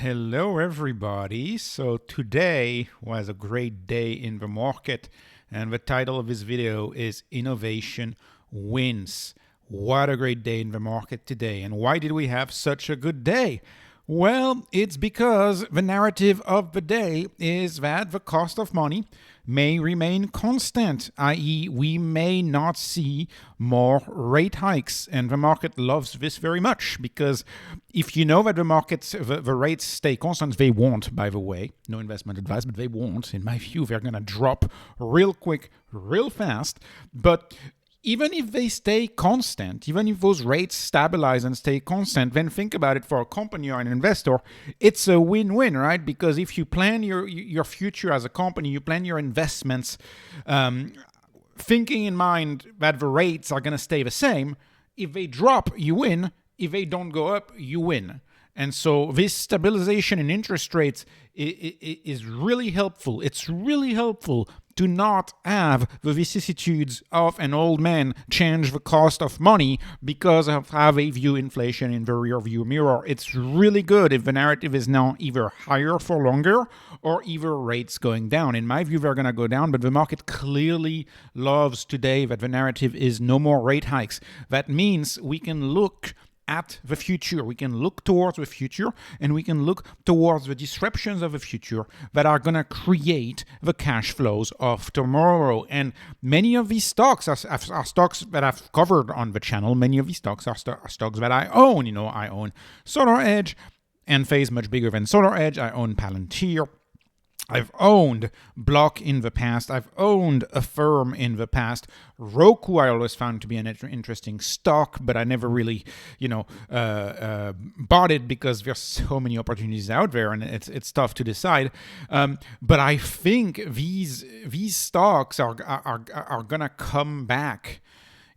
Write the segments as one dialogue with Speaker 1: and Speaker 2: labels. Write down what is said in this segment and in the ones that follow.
Speaker 1: Hello, everybody. So today was a great day in the market, and the title of this video is Innovation Wins. What a great day in the market today. And why did we have such a good day? Well, it's because the narrative of the day is that the cost of money may remain constant, i.e. we may not see more rate hikes. And the market loves this very much because if you know that the rates stay constant, they won't, by the way. No investment advice, but they won't. In my view, they're going to drop real quick, real fast. But even if they stay constant, even if those rates stabilize and stay constant, then think about it for a company or an investor, it's a win-win, right? Because if you plan your future as a company, you plan your investments thinking in mind that the rates are going to stay the same. If they drop, you win. If they don't go up, you win. And so this stabilization in interest rates is really helpful. It's really helpful to not have the vicissitudes of an old man change the cost of money because of how they view inflation in the rear view mirror. It's really good if the narrative is now either higher for longer or either rates going down. In my view, they're going to go down, but the market clearly loves today that the narrative is no more rate hikes. That means we can look at the future. We can look towards the future, and we can look towards the disruptions of the future that are going to create the cash flows of tomorrow. And many of these stocks are stocks that I've covered on the channel. Many of these stocks are stocks that I own. I own Solaredge, Enphase, much bigger than Solaredge. I own Palantir. I've owned Block in the past. I've owned Affirm in the past. Roku I always found to be an interesting stock, but I never really, bought it because there's so many opportunities out there, and it's tough to decide. But I think these stocks are gonna come back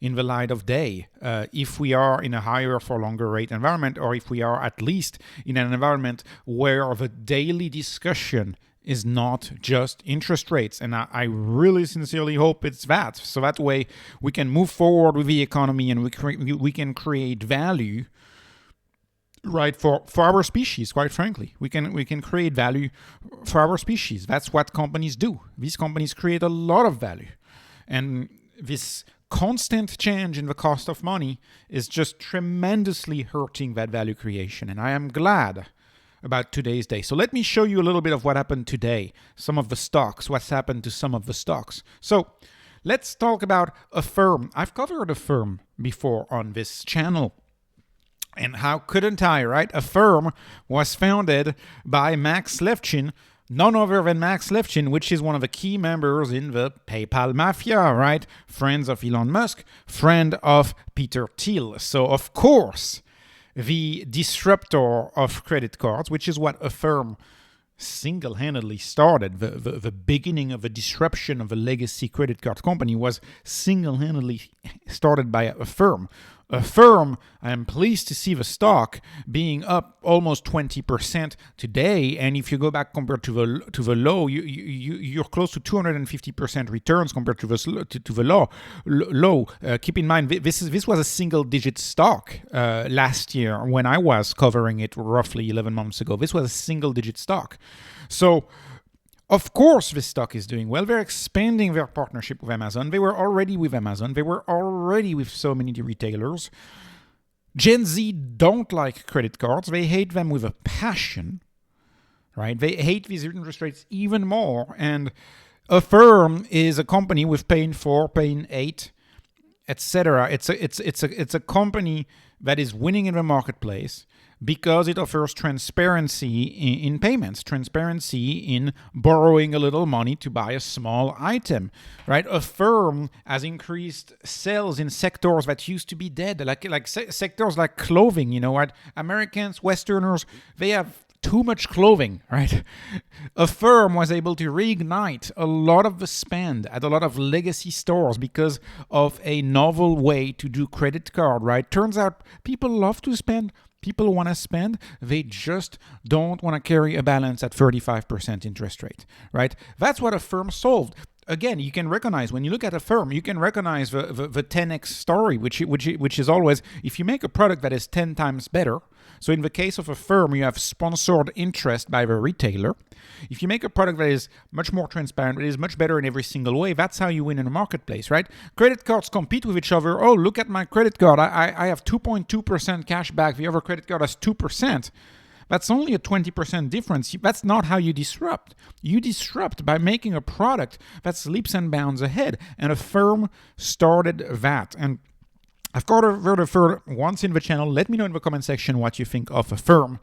Speaker 1: in the light of day if we are in a higher for longer rate environment, or if we are at least in an environment where the daily discussion is not just interest rates. And I really sincerely hope it's that. So that way we can move forward with the economy and we can create value, right, for our species, quite frankly. We can create value for our species. That's what companies do. These companies create a lot of value. And this constant change in the cost of money is just tremendously hurting that value creation. And I am glad about today's day. So let me show you a little bit of what happened today. Some of the stocks, what's happened to some of the stocks. So let's talk about Affirm. I've covered Affirm before on this channel. And how couldn't I, right? Affirm was founded by Max Levchin, none other than Max Levchin, which is one of the key members in the PayPal mafia, right? Friends of Elon Musk, friend of Peter Thiel. So of course, the disruptor of credit cards, which is what Affirm single-handedly started. The beginning of the disruption of a legacy credit card company was single-handedly started by Affirm. Affirm, I am pleased to see the stock being up almost 20% today. And if you go back compared to the low, you're close to 250% returns compared to the low. Keep in mind, this was a single-digit stock last year when I was covering it roughly 11 months ago. This was a single-digit stock. So, of course, this stock is doing well. They're expanding their partnership with Amazon. They were already with Amazon. They were already with so many retailers. Gen Z don't like credit cards. They hate them with a passion, right? They hate these interest rates even more. And Affirm is a company with paying 4, paying 8, etc. It's a company that is winning in the marketplace because it offers transparency in payments, transparency in borrowing a little money to buy a small item, right? Affirm has increased sales in sectors that used to be dead, like sectors like clothing. You know what? Americans, Westerners, they have too much clothing, right? Affirm was able to reignite a lot of the spend at a lot of legacy stores because of a novel way to do credit card, right? Turns out people love to spend. People want to spend, they just don't want to carry a balance at 35% interest rate, right? That's what Affirm solved. Again, you can recognize, when you look at Affirm, you can recognize the 10x story, which is always, if you make a product that is 10 times better, So in the case of Affirm, you have sponsored interest by the retailer. If you make a product that is much more transparent, it is much better in every single way, that's how you win in a marketplace, right? Credit cards compete with each other. Oh, look at my credit card. I have 2.2% cash back. The other credit card has 2%. That's only a 20% difference. That's not how you disrupt. You disrupt by making a product that's leaps and bounds ahead. And Affirm started that. And I've covered Affirm once in the channel. Let me know in the comment section what you think of Affirm.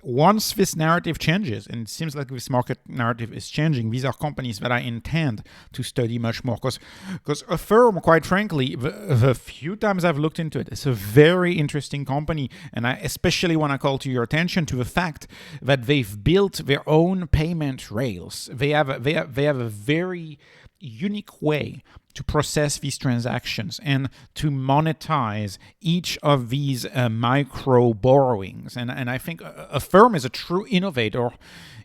Speaker 1: Once this narrative changes, and it seems like this market narrative is changing, these are companies that I intend to study much more. Because Affirm, quite frankly, the few times I've looked into it, it's a very interesting company. And I especially want to call to your attention to the fact that they've built their own payment rails. They have a very unique way to process these transactions and to monetize each of these micro borrowings. And I think Affirm is a true innovator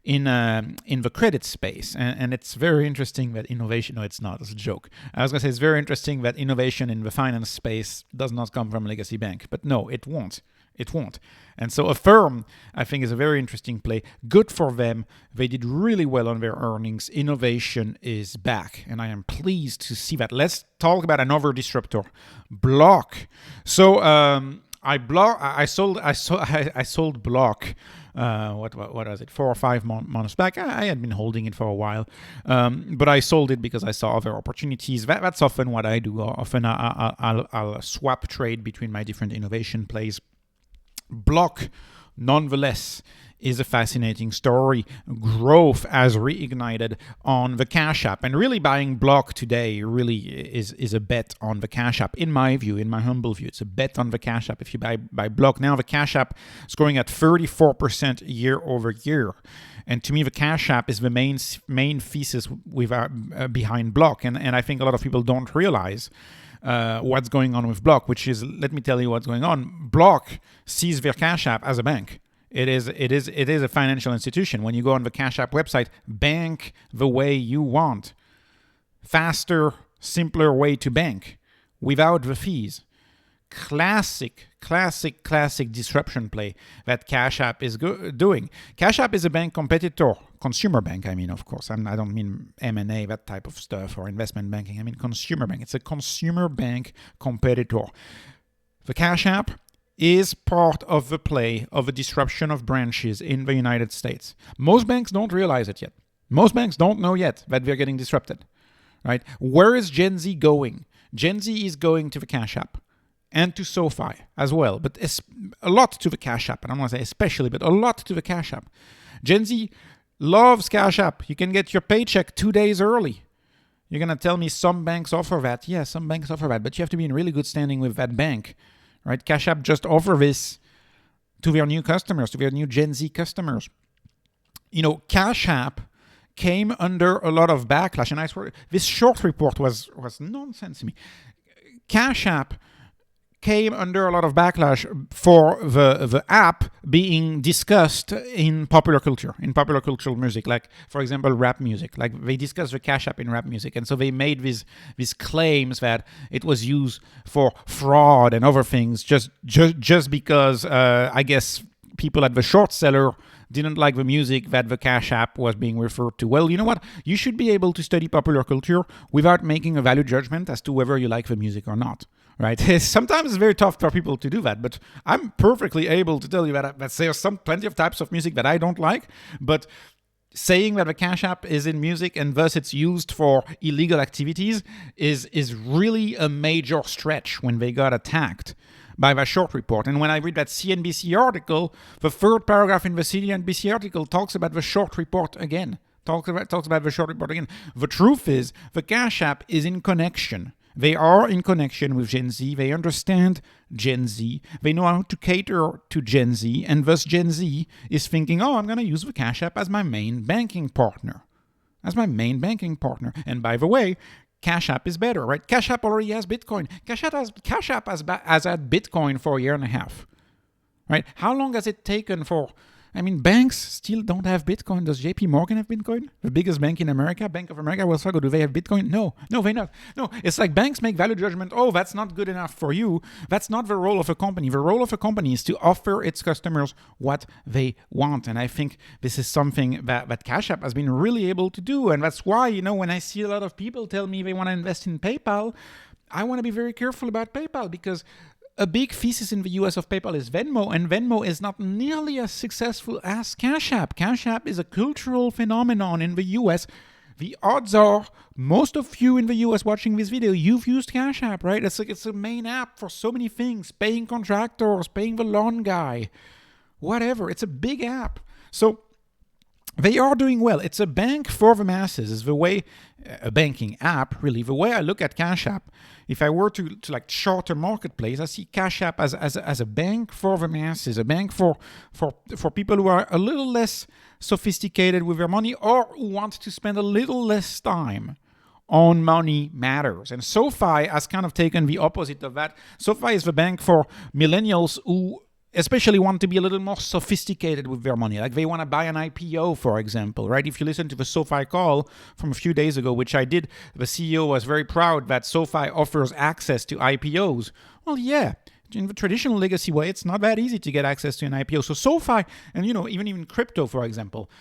Speaker 1: in the credit space. And it's very interesting that innovation, no, it's not, it's a joke. I was going to say it's very interesting that innovation in the finance space does not come from a legacy bank. But no, it won't. It won't. And so Affirm, I think, is a very interesting play. Good for them. They did really well on their earnings. Innovation is back, and I am pleased to see that. Let's talk about another disruptor, Block. So I sold Block. What was it? 4 or 5 months back. I had been holding it for a while, but I sold it because I saw other opportunities. That's often what I do. Often I'll swap trade between my different innovation plays. Block, nonetheless, is a fascinating story. Growth has reignited on the Cash App. And really buying Block today really is a bet on the Cash App. In my view, in my humble view, it's a bet on the Cash App. If you buy Block now, the Cash App is growing at 34% year over year. And to me, the Cash App is the main thesis behind Block. And I think a lot of people don't realize what's going on with Block, which is, let me tell you what's going on. Block sees their Cash App as a bank. It is a financial institution. When you go on the Cash App website, bank the way you want. Faster, simpler way to bank without the fees. Classic disruption play that Cash App is doing. Cash App is a bank competitor, consumer bank, I mean, of course. I don't mean M&A, that type of stuff, or investment banking. I mean consumer bank. It's a consumer bank competitor. The Cash App is part of the play of a disruption of branches in the United States. Most banks don't realize it yet. Most banks don't know yet that they're getting disrupted, right? Where is Gen Z going? Gen Z is going to the Cash App and to Sofi as well, but a lot to the Cash App. And I don't want to say especially, but a lot to the Cash App. Gen Z loves Cash App. You can get your paycheck 2 days early. You're going to tell me some banks offer that. Yeah, some banks offer that, but you have to be in really good standing with that bank. Right? Cash App just offer this to their new customers, to their new Gen Z customers. You know, Cash App came under a lot of backlash, and I swear this short report was nonsense to me. Cash App came under a lot of backlash for the app being discussed in popular culture, in popular cultural music, like, for example, rap music. Like, they discussed the Cash App in rap music, and so they made these claims that it was used for fraud and other things just because, I guess, people at the short seller didn't like the music that the Cash App was being referred to. Well, you know what? You should be able to study popular culture without making a value judgment as to whether you like the music or not. Right? Sometimes it's very tough for people to do that, but I'm perfectly able to tell you that there's plenty of types of music that I don't like, but saying that the Cash App is in music and thus it's used for illegal activities is really a major stretch when they got attacked by the short report. And when I read that CNBC article, the third paragraph in the CNBC article talks about the short report again. Talks about the short report again. The truth is, the Cash App is in connection. They are in connection with Gen Z. They understand Gen Z. They know how to cater to Gen Z. And thus Gen Z is thinking, oh, I'm going to use the Cash App as my main banking partner. And by the way, Cash App is better, right? Cash App already has Bitcoin. Cash App has had Bitcoin for a year and a half, right? How long has it taken for I mean, banks still don't have Bitcoin. Does JP Morgan have Bitcoin? The biggest bank in America, Bank of America, Wells Fargo, do they have Bitcoin? No, they not. No, it's like banks make value judgment. Oh, that's not good enough for you. That's not the role of a company. The role of a company is to offer its customers what they want. And I think this is something that Cash App has been really able to do. And that's why, when I see a lot of people tell me they want to invest in PayPal, I want to be very careful about PayPal, because a big thesis in the US of PayPal is Venmo, and Venmo is not nearly as successful as Cash App. Cash App is a cultural phenomenon in the US. The odds are most of you in the US watching this video, you've used Cash App, right? It's a main app for so many things, paying contractors, paying the lawn guy, whatever. It's a big app. So they are doing well. It's a bank for the masses, is the way, a banking app, really. The way I look at Cash App, if I were to like chart a marketplace, I see Cash App as a bank for the masses, a bank for people who are a little less sophisticated with their money, or who want to spend a little less time on money matters. And Sofi has kind of taken the opposite of that. Sofi is the bank for millennials who especially want to be a little more sophisticated with their money. Like they want to buy an IPO, for example, right? If you listen to the Sofi call from a few days ago, which I did, the CEO was very proud that Sofi offers access to IPOs. Well, yeah. In the traditional legacy way, it's not that easy to get access to an IPO. So Sofi, and even crypto, for example,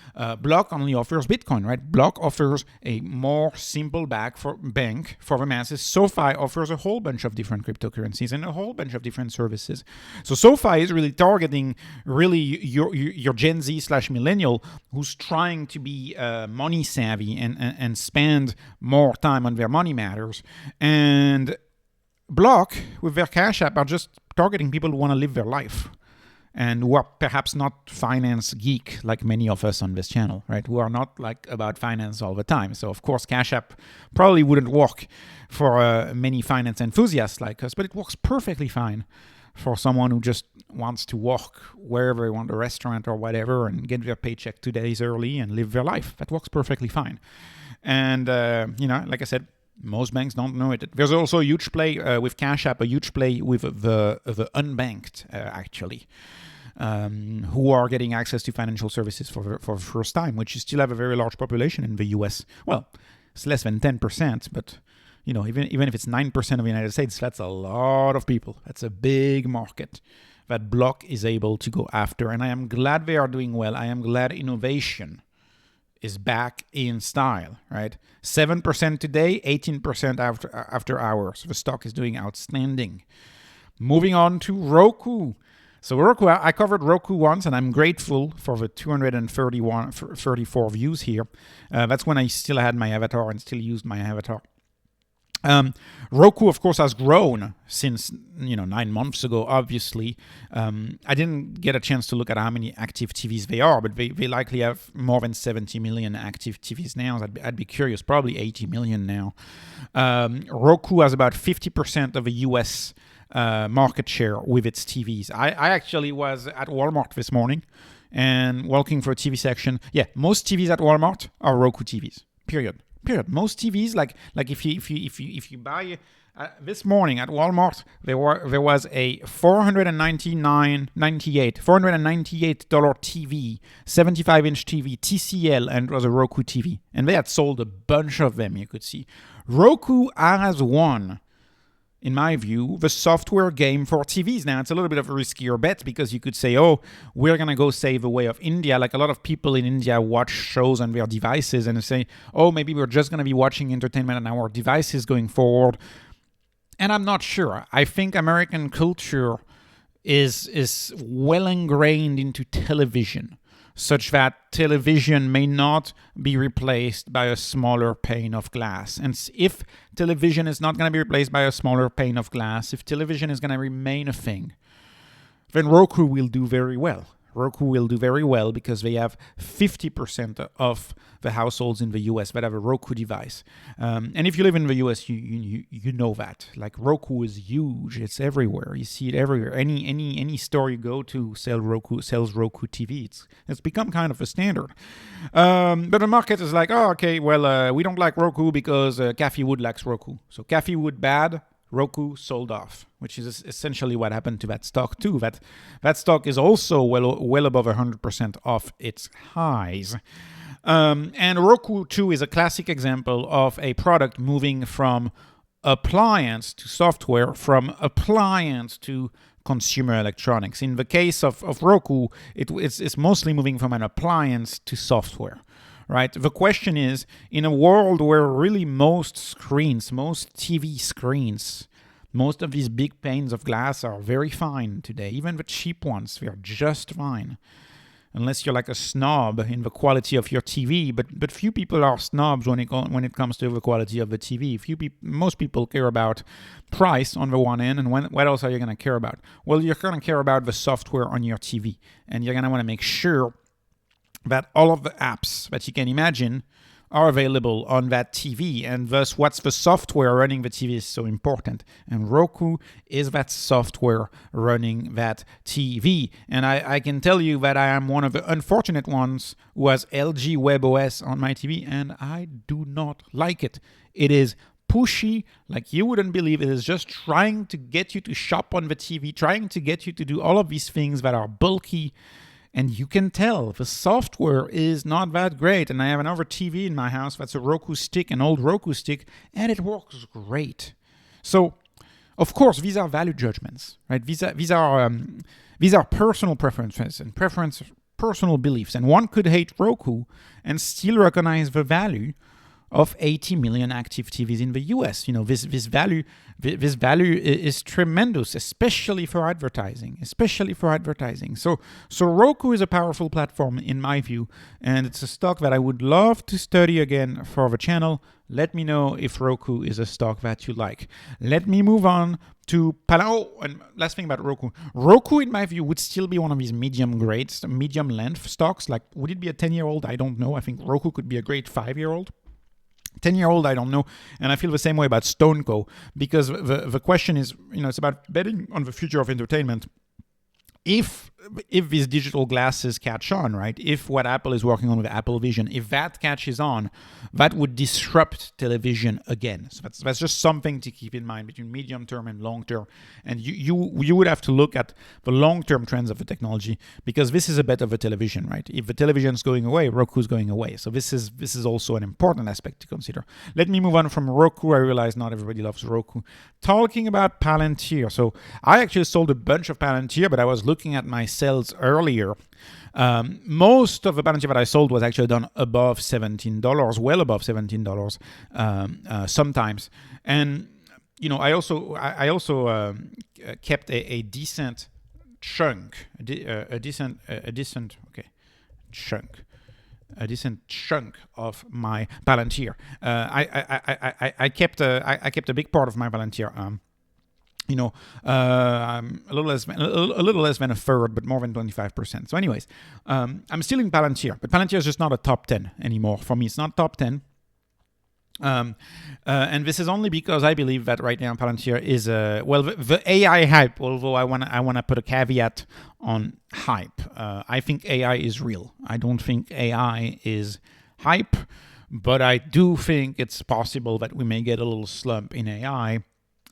Speaker 1: Block only offers Bitcoin, right? Block offers a more simple bank for the masses. Sofi offers a whole bunch of different cryptocurrencies and a whole bunch of different services. So Sofi is really targeting your Gen Z / millennial who's trying to be money savvy and spend more time on their money matters. And Block, with their Cash App, are just targeting people who want to live their life and who are perhaps not finance geek like many of us on this channel, right? Who are not like about finance all the time. So of course, Cash App probably wouldn't work for many finance enthusiasts like us, but it works perfectly fine for someone who just wants to walk wherever they want, a restaurant or whatever, and get their paycheck 2 days early and live their life. That works perfectly fine. And, like I said, most banks don't know it. There's also a huge play with Cash App, a huge play with the unbanked, actually, who are getting access to financial services for the first time, which still have a very large population in the US. Well, it's less than 10%, but even if it's 9% of the United States, that's a lot of people. That's a big market that Block is able to go after. And I am glad they are doing well. I am glad innovation is back in style, right? 7% today, 18% after hours. The stock is doing outstanding. Moving on to Roku. So Roku, I covered Roku once, and I'm grateful for the 234 views here. That's when I still had my avatar and still used my avatar. Roku, of course, has grown since 9 months ago. Obviously, I didn't get a chance to look at how many active TVs they are, but they likely have more than 70 million active TVs now. I'd be curious, probably 80 million now. Roku has about 50% of the US market share with its TVs. I actually was at Walmart this morning and walking for a TV section. Yeah, most TVs at Walmart are Roku TVs. Period. Most TVs, like if you buy this morning at Walmart, there was a $498 TV, 75-inch TV, TCL, and it was a Roku TV, and they had sold a bunch of them. You could see Roku has won, in my view, the software game for TVs. Now, it's a little bit of a riskier bet because you could say, oh, we're going to go save the way of India. Like a lot of people in India watch shows on their devices and say, oh, maybe we're just going to be watching entertainment on our devices going forward. And I'm not sure. I think American culture is well ingrained into television, such that television may not be replaced by a smaller pane of glass. And if television is not going to be replaced by a smaller pane of glass, if television is going to remain a thing, then Roku will do very well. Roku will do very well because they have 50% of the households in the US that have a Roku device. And if you live in the US, you know that. Like Roku is huge. It's everywhere. You see it everywhere. Any store you go to sells Roku TV. It's become kind of a standard. But the market is like, oh, okay, well, we don't like Roku because Cathie Wood likes Roku. So Cathie Wood bad, Roku sold off, which is essentially what happened to that stock too. That stock is also well above 100% off its highs. And Roku too is a classic example of a product moving from appliance to software, from appliance to consumer electronics. In the case of Roku, it's mostly moving from an appliance to software, right? The question is, in a world where really most TV screens, most of these big panes of glass are very fine today, even the cheap ones, they're just fine. Unless you're like a snob in the quality of your TV, but few people are snobs when it comes to the quality of the TV. Most people care about price on the one end, and what else are you going to care about? Well, you're going to care about the software on your TV, and you're going to want to make sure that all of the apps that you can imagine are available on that TV, and thus what's the software running the TV is so important. And Roku is that software running that TV. And I can tell you that I am one of the unfortunate ones who has LG WebOS on my TV, and I do not like it. It is pushy, like you wouldn't believe. It is just trying to get you to shop on the TV, trying to get you to do all of these things that are bulky. And you can tell the software is not that great. And I have another TV in my house that's a Roku stick, an old Roku stick, and it works great. So, of course, these are value judgments, right? These are personal preferences and personal beliefs. And one could hate Roku and still recognize the value of 80 million active TVs in the US. You know, this value is tremendous, especially for advertising. So Roku is a powerful platform in my view, and it's a stock that I would love to study again for the channel. Let me know if Roku is a stock that you like. Let me move on to and last thing about Roku. Roku, in my view, would still be one of these medium length stocks. Like, would it be a 10-year-old? I don't know. I think Roku could be a great 5-year-old. 10-year-old, I don't know. And I feel the same way about StoneCo, because the question is, it's about betting on the future of entertainment. If these digital glasses catch on, right? If what Apple is working on with Apple Vision, if that catches on, that would disrupt television again. So that's just something to keep in mind between medium term and long term. And you would have to look at the long term trends of the technology, because this is a bet of the television, right? If the television is going away, Roku's going away. So this is also an important aspect to consider. Let me move on from Roku. I realize not everybody loves Roku. Talking about Palantir. So I actually sold a bunch of Palantir, but I was looking at my sales earlier. Most of the Palantir that I sold was actually done above $17, well above $17 sometimes. And I also kept a decent chunk, a decent chunk of my Palantir. I kept a big part of my Palantir. A little less than a third, but more than 25%. So anyways, I'm still in Palantir, but Palantir is just not a top 10 anymore. For me, it's not top 10. And this is only because I believe that right now Palantir is the AI hype, although I want to put a caveat on hype. I think AI is real. I don't think AI is hype, but I do think it's possible that we may get a little slump in AI.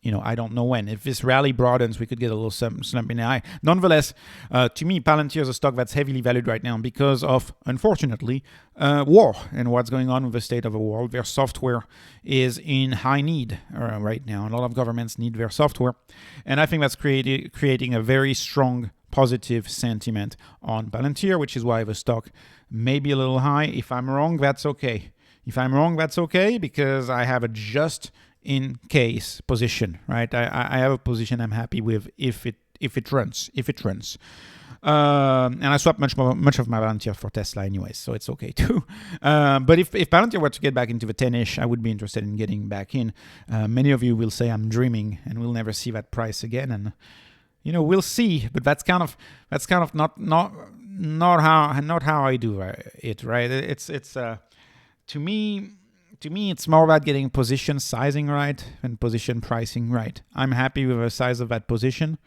Speaker 1: I don't know when. If this rally broadens, we could get a little slump in AI. Nonetheless, to me, Palantir is a stock that's heavily valued right now because of, unfortunately, war and what's going on with the state of the world. Their software is in high need right now. A lot of governments need their software. And I think that's creating a very strong positive sentiment on Palantir, which is why the stock may be a little high. If I'm wrong, that's okay. Because I have a just in case position, right? I have a position I'm happy with if it runs. And I swapped much of my Palantir for Tesla anyways, so it's okay too. But if Palantir were to get back into the 10-ish, I would be interested in getting back in. Many of you will say I'm dreaming and we'll never see that price again, and we'll see. But that's kind of not how I do it, right? It's to me, it's more about getting position sizing right and position pricing right. I'm happy with the size of that position,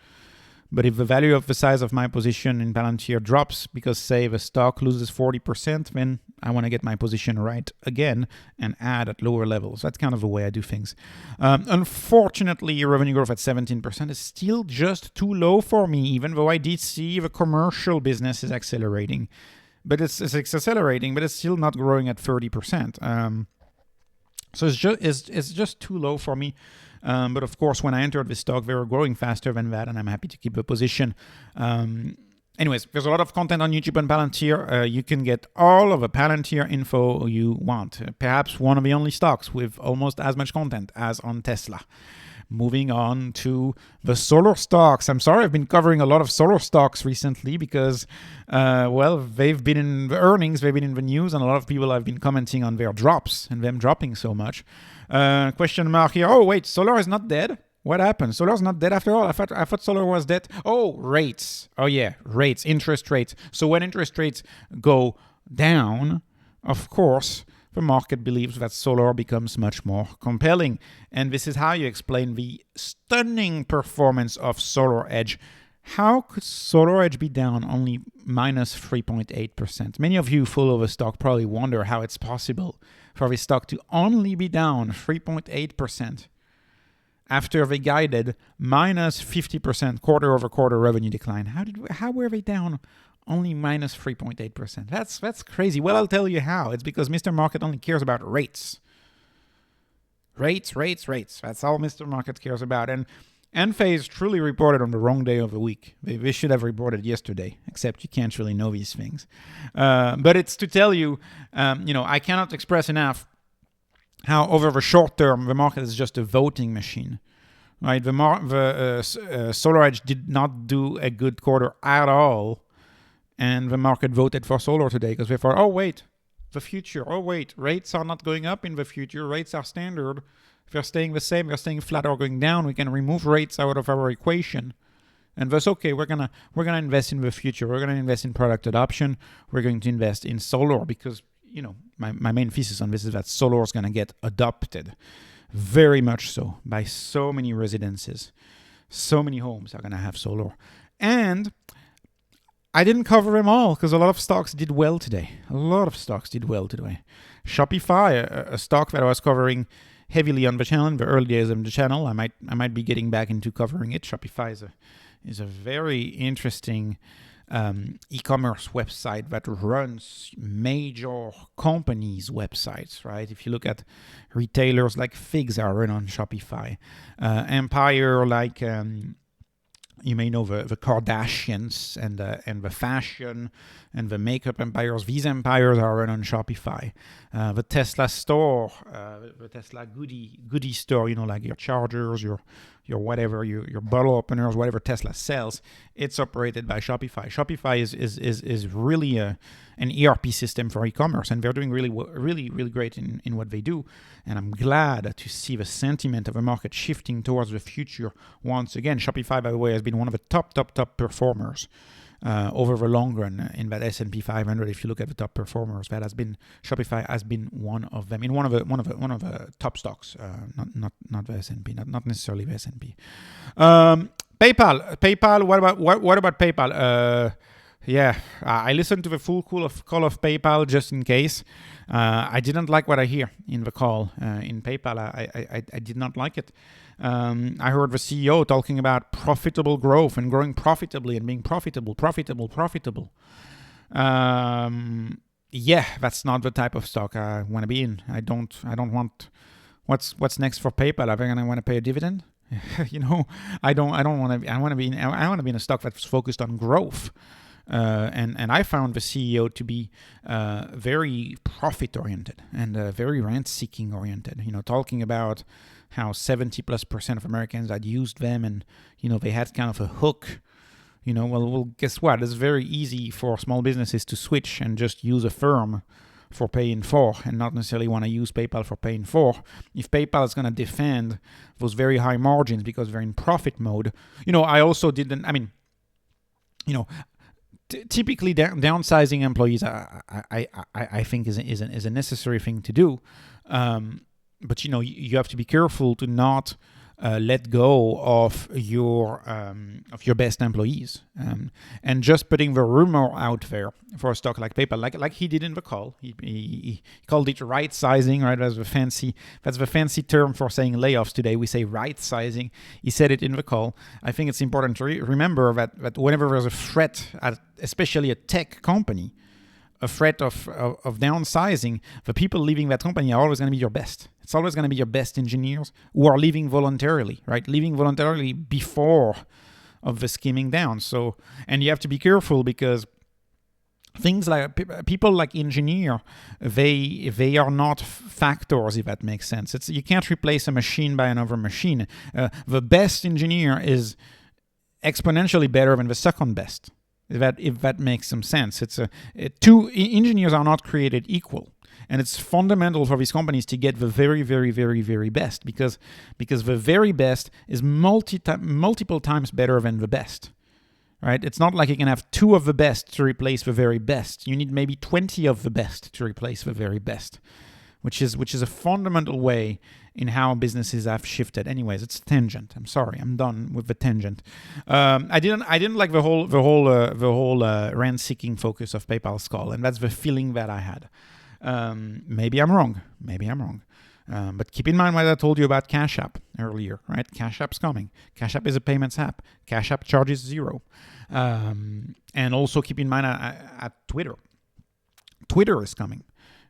Speaker 1: but if the value of the size of my position in Palantir drops because, say, the stock loses 40%, then I want to get my position right again and add at lower levels. That's kind of the way I do things. Unfortunately, revenue growth at 17% is still just too low for me, even though I did see the commercial business is accelerating. But it's accelerating, but it's still not growing at 30%. So it's just too low for me. But of course, when I entered this stock, they were growing faster than that, and I'm happy to keep the position. Anyways, there's a lot of content on YouTube on Palantir. You can get all of the Palantir info you want. Perhaps one of the only stocks with almost as much content as on Tesla. Moving on to the solar stocks. I'm sorry I've been covering a lot of solar stocks recently because, they've been in the earnings, they've been in the news, and a lot of people have been commenting on their drops and them dropping so much. Question mark here. Oh, wait, solar is not dead? What happened? Solar's not dead after all? I thought solar was dead. Oh, rates. Oh, yeah, rates, interest rates. So when interest rates go down, of course, the market believes that solar becomes much more compelling. And this is how you explain the stunning performance of Solaredge. How could Solaredge be down only minus 3.8%? Many of you follow the stock probably wonder how it's possible for the stock to only be down 3.8% after they guided minus 50% quarter-over-quarter revenue decline. How were they down only minus 3.8%? That's crazy. Well, I'll tell you how. It's because Mr. Market only cares about rates. Rates. That's all Mr. Market cares about. And Enphase truly reported on the wrong day of the week. They should have reported yesterday, except you can't really know these things. But it's to tell you, I cannot express enough how over the short term, the market is just a voting machine. Right? The Solaredge did not do a good quarter at all. And the market voted for solar today because they thought, the future. Rates are not going up in the future. Rates are standard. If they're staying the same, they're staying flat or going down, we can remove rates out of our equation. And thus, we're gonna invest in the future. We're gonna invest in product adoption. We're going to invest in solar because, my main thesis on this is that solar is gonna get adopted, very much so, by so many residences. So many homes are gonna have solar. And I didn't cover them all because a lot of stocks did well today. Shopify, a stock that I was covering heavily on the channel in the early days of the channel. I might be getting back into covering it. Shopify is a very interesting e-commerce website that runs major companies' websites, right? If you look at retailers like Figs are run on Shopify. Empire like you may know the Kardashians and the fashion and the makeup empires. These empires are run on Shopify. The Tesla store, the Tesla goodie store, like your chargers, your whatever, your bottle openers, whatever Tesla sells, it's operated by Shopify. Shopify is really an ERP system for e-commerce, and they're doing really great in what they do. And I'm glad to see the sentiment of the market shifting towards the future once again. Shopify, by the way, has been one of the top performers over the long run in that S&P 500. If you look at the top performers, Shopify has been one of them in one of the top stocks. Not the S&P, not necessarily the S&P. PayPal. What about PayPal? I listened to the full call of PayPal just in case. I didn't like what I hear in the call in PayPal. I did not like it. I heard the CEO talking about profitable growth and growing profitably and being profitable. That's not the type of stock I want to be in. I don't want. What's next for PayPal? Are they going to want to pay a dividend? I don't want to. I want to be in a stock that's focused on growth. And I found the CEO to be very profit-oriented and very rent-seeking oriented. Talking about how 70+% of Americans had used them, and they had kind of a hook. Well, guess what? It's very easy for small businesses to switch and just use Affirm for Pay in 4 and not necessarily want to use PayPal for Pay in 4. If PayPal is going to defend those very high margins because they're in profit mode, I also didn't. Typically, downsizing employees, I think is a necessary thing to do. But you have to be careful to not let go of your best employees, and just putting the rumor out there for a stock like PayPal, like he did in the call. He called it right sizing, right? That's the fancy term for saying layoffs today. We say right sizing. He said it in the call. I think it's important to remember that whenever there's a threat, especially a tech company, a threat of downsizing, the people leaving that company are always going to be your best. It's always going to be your best engineers who are leaving voluntarily, right? Leaving voluntarily before of the skimming down. So, and you have to be careful because things like people like engineer, they are not factors, if that makes sense. You can't replace a machine by another machine. The best engineer is exponentially better than the second best. If that makes some sense. Two engineers are not created equal, and it's fundamental for these companies to get the very, very, very, very best because the very best is multiple times better than the best, right? It's not like you can have 2 of the best to replace the very best. You need maybe 20 of the best to replace the very best, which is a fundamental way in how businesses have shifted. Anyways, it's a tangent. I'm sorry. I'm done with the tangent. I didn't like the whole rent-seeking focus of PayPal's call, and that's the feeling that I had. Maybe I'm wrong. But keep in mind what I told you about Cash App earlier, right? Cash App's coming. Cash App is a payments app. Cash App charges 0. And also keep in mind at Twitter. Twitter is coming.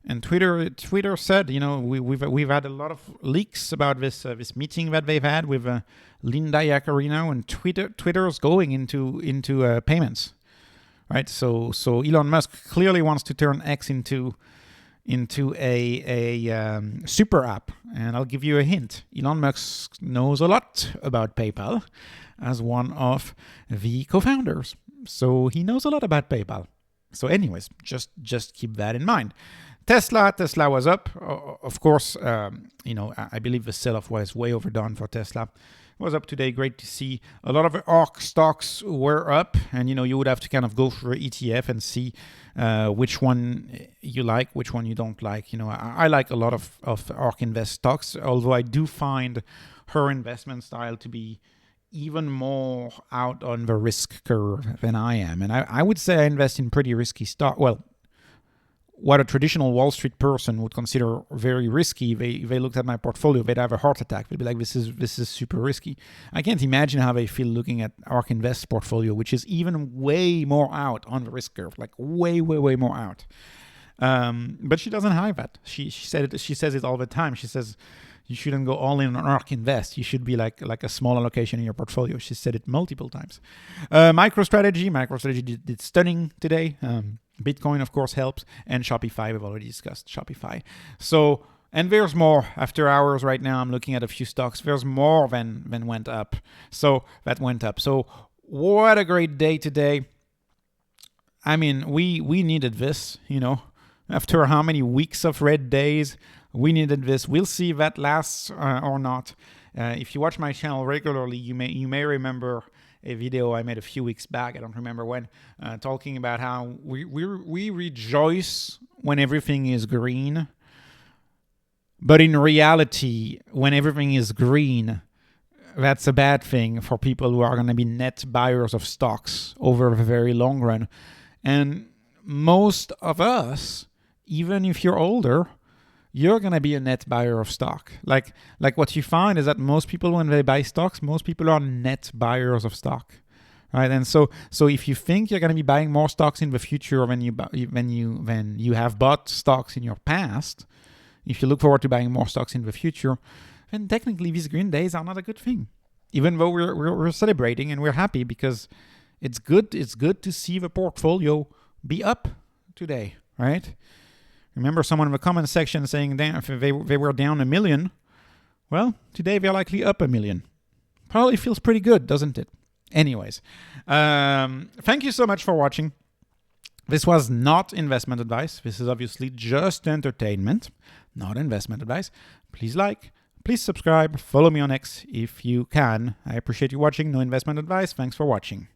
Speaker 1: And Twitter said, we've had a lot of leaks about this meeting that they've had with Linda Yaccarino, and Twitter's going into payments, right? So Elon Musk clearly wants to turn X into a super app, and I'll give you a hint. Elon Musk knows a lot about PayPal as one of the co-founders, so he knows a lot about PayPal. So, anyways, just keep that in mind. Tesla was up. Of course, I believe the sell-off was way overdone for Tesla. It was up today. Great to see. A lot of ARK stocks were up, and you would have to kind of go through ETF and see which one you like, which one you don't like. I like a lot of ARK Invest stocks, although I do find her investment style to be even more out on the risk curve than I am. And I would say I invest in pretty risky stock. Well, what a traditional Wall Street person would consider very risky, if they looked at my portfolio, they'd have a heart attack. They'd be like, this is super risky. I can't imagine how they feel looking at ARK Invest's portfolio, which is even way more out on the risk curve, like way, way, way more out. But she doesn't hide that. She says it all the time. She says, you shouldn't go all in on ARK Invest. You should be like a small allocation in your portfolio. She said it multiple times. MicroStrategy did stunning today. Bitcoin, of course, helps. And Shopify, we've already discussed Shopify. So, and there's more. After hours right now, I'm looking at a few stocks. There's more than went up. So, that went up. So, what a great day today. I mean, we needed this, After how many weeks of red days, we needed this. We'll see if that lasts or not. If you watch my channel regularly, you may remember a video I made a few weeks back, I don't remember when, talking about how we rejoice when everything is green. But in reality, when everything is green, that's a bad thing for people who are going to be net buyers of stocks over the very long run. And most of us, even if you're older, you're going to be a net buyer of stock. Like what you find is that most people, when they buy stocks, most people are net buyers of stock, right? And so if you think you're going to be buying more stocks in the future than you have bought stocks in your past, if you look forward to buying more stocks in the future, then technically these green days are not a good thing. Even though we're celebrating and we're happy because it's good to see the portfolio be up today, right? Remember someone in the comment section saying if they were down $1 million. Well, today they're likely up $1 million. Probably feels pretty good, doesn't it? Anyways, thank you so much for watching. This was not investment advice. This is obviously just entertainment, not investment advice. Please please subscribe, follow me on X if you can. I appreciate you watching. No investment advice. Thanks for watching.